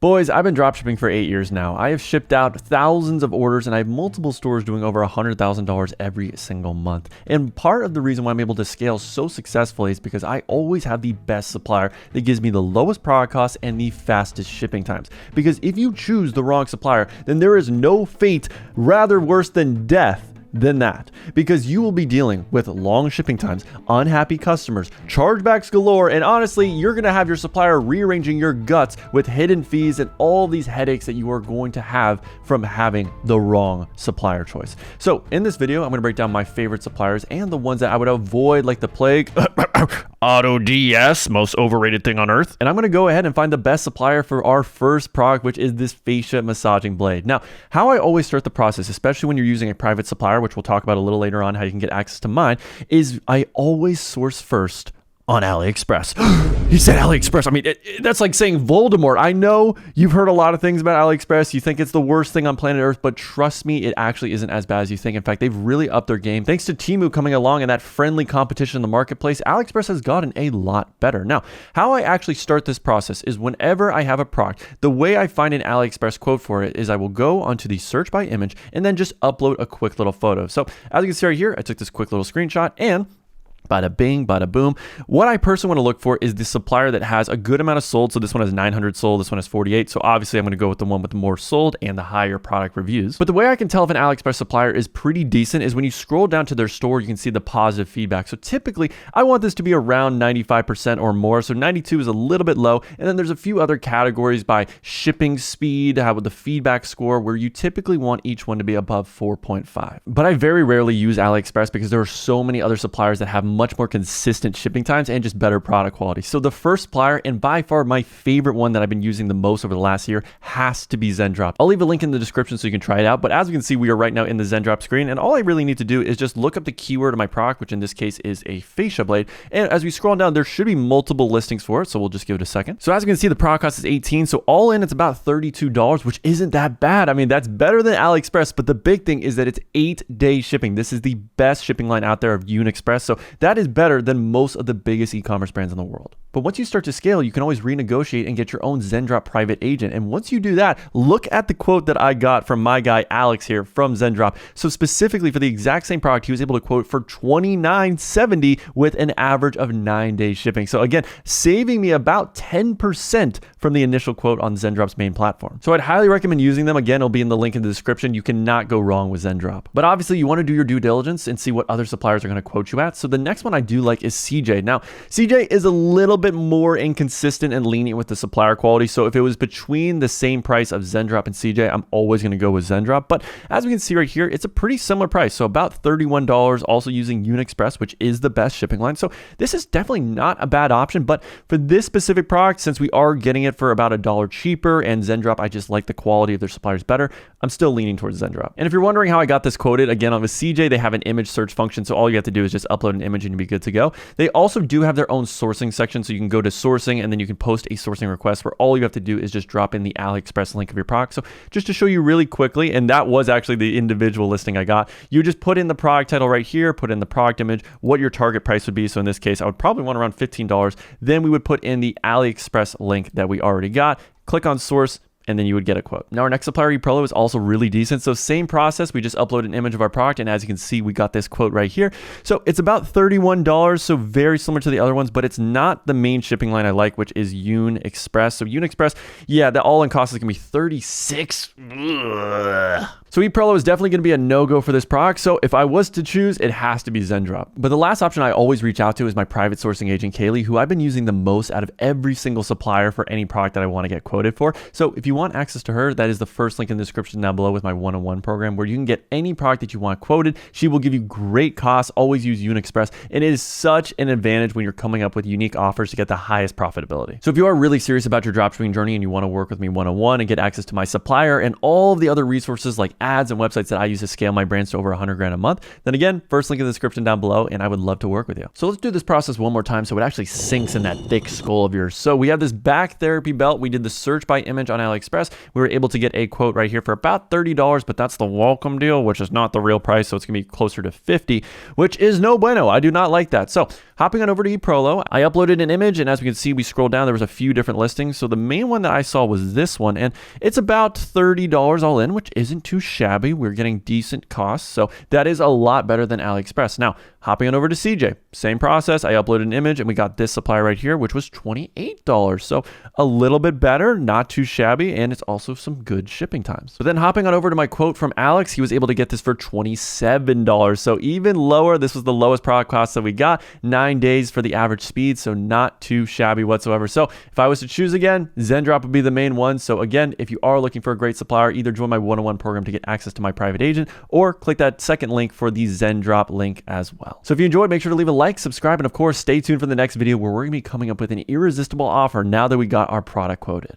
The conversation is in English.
Boys, I've been dropshipping for 8 years now. I have shipped out thousands of orders and I have multiple stores doing over $100,000 every single month. And part of the reason why I'm able to scale so successfully is because I always have the best supplier that gives me the lowest product costs and the fastest shipping times. Because if you choose the wrong supplier, then there is no fate rather worse than death than that, because you will be dealing with long shipping times, unhappy customers, chargebacks galore, and honestly, you're going to have your supplier rearranging your guts with hidden fees and all these headaches that you are going to have from having the wrong supplier choice. So in this video, I'm going to break down my favorite suppliers and the ones that I would avoid like the plague. AutoDS, most overrated thing on earth. And I'm going to go ahead and find the best supplier for our first product, which is this fascia massaging blade. Now, how I always start the process, especially when you're using a private supplier, which we'll talk about a little later on how you can get access to mine, is I always source first on AliExpress. He said AliExpress. I mean, that's like saying Voldemort. I know you've heard a lot of things about AliExpress. You think it's the worst thing on planet Earth, but trust me, it actually isn't as bad as you think. In fact, they've really upped their game. Thanks to Temu coming along and that friendly competition in the marketplace, AliExpress has gotten a lot better. Now, how I actually start this process is whenever I have a product, the way I find an AliExpress quote for it is I will go onto the search by image and then just upload a quick little photo. So as you can see right here, I took this quick little screenshot and bada bing, bada boom. What I personally want to look for is the supplier that has a good amount of sold. So this one has 900 sold, this one has 48. So obviously I'm going to go with the one with the more sold and the higher product reviews. But the way I can tell if an AliExpress supplier is pretty decent is when you scroll down to their store, you can see the positive feedback. So typically I want this to be around 95% or more. So 92 is a little bit low. And then there's a few other categories by shipping speed, how with the feedback score, where you typically want each one to be above 4.5. But I very rarely use AliExpress because there are so many other suppliers that have much more consistent shipping times and just better product quality. So the first supplier, and by far my favorite one that I've been using the most over the last year, has to be Zenrop. I'll leave a link in the description so you can try it out. But as you can see, we are right now in the Zenrop screen, and all I really need to do is just look up the keyword of my product, which in this case is a fascia blade. And as we scroll down, there should be multiple listings for it. So we'll just give it a second. So as you can see, the product cost is $18. So all in, it's about $32, which isn't that bad. I mean, that's better than AliExpress. But the big thing is that it's 8-day shipping. This is the best shipping line out there of umerosports. So that is better than most of the biggest e-commerce brands in the world. But once you start to scale, you can always renegotiate and get your own Zenrop private agent. And once you do that, look at the quote that I got from my guy Alex here from Zenrop. So specifically for the exact same product, he was able to quote for $29.70 with an average of 9 days shipping. So again, saving me about 10% from the initial quote on Zenrop's main platform. So I'd highly recommend using them. Again, it'll be in the link in the description. You cannot go wrong with Zenrop. But obviously you want to do your due diligence and see what other suppliers are going to quote you at. So the next one I do like is CJ. Now, CJ is a little bit more inconsistent and lenient with the supplier quality. So if it was between the same price of Zenrop and CJ, I'm always going to go with Zenrop. But as we can see right here, it's a pretty similar price. So about $31, also using umerosports, which is the best shipping line. So this is definitely not a bad option. But for this specific product, since we are getting it for about $1 cheaper and Zenrop, I just like the quality of their suppliers better, I'm still leaning towards Zenrop. And if you're wondering how I got this quoted, again, on with CJ, they have an image search function. So all you have to do is just upload an image and you'll be good to go. They also do have their own sourcing section. So you can go to sourcing and then you can post a sourcing request where all you have to do is just drop in the AliExpress link of your product. So just to show you really quickly, and that was actually the individual listing I got, you just put in the product title right here, put in the product image, what your target price would be. So in this case, I would probably want around $15. Then we would put in the AliExpress link that we already got, click on source, and then you would get a quote. Now our next supplier, eProlo, is also really decent. So same process, we just upload an image of our product, and as you can see, we got this quote right here. So it's about $31, so very similar to the other ones, but it's not the main shipping line I like, which is umerosports. So umerosports, yeah, the all-in cost is gonna be $36. Ugh. So eProlo is definitely going to be a no-go for this product. So if I was to choose, it has to be Zenrop. But the last option I always reach out to is my private sourcing agent, Kaylee, who I've been using the most out of every single supplier for any product that I want to get quoted for. So if you want access to her, that is the first link in the description down below with my one-on-one program where you can get any product that you want quoted. She will give you great costs. Always use umerosports. And it is such an advantage when you're coming up with unique offers to get the highest profitability. So if you are really serious about your dropshipping journey and you want to work with me one-on-one and get access to my supplier and all of the other resources like ads and websites that I use to scale my brands to over 100 grand a month, then again, first link in the description down below, and I would love to work with you. So let's do this process one more time so it actually sinks in that thick skull of yours. So we have this back therapy belt. We did the search by image on AliExpress. We were able to get a quote right here for about $30, but that's the welcome deal, which is not the real price. So it's gonna be closer to $50, which is no bueno. I do not like that. So how hopping on over to eProlo, I uploaded an image, and as we can see, we scroll down, there was a few different listings. So the main one that I saw was this one, and it's about $30 all in, which isn't too shabby. We're getting decent costs, so that is a lot better than AliExpress. Now, hopping on over to CJ, same process. I uploaded an image, and we got this supplier right here, which was $28. So a little bit better, not too shabby, and it's also some good shipping times. But then hopping on over to my quote from Alex, he was able to get this for $27. So even lower. This was the lowest product cost that we got. 9 days for the average speed, so not too shabby whatsoever. So if I was to choose again, Zenrop would be the main one. So again, if you are looking for a great supplier, either join my one-on-one program to get access to my private agent, or click that second link for the Zenrop link as well. So if you enjoyed, make sure to leave a like, subscribe, and of course, stay tuned for the next video where we're gonna be coming up with an irresistible offer now that we got our product quoted.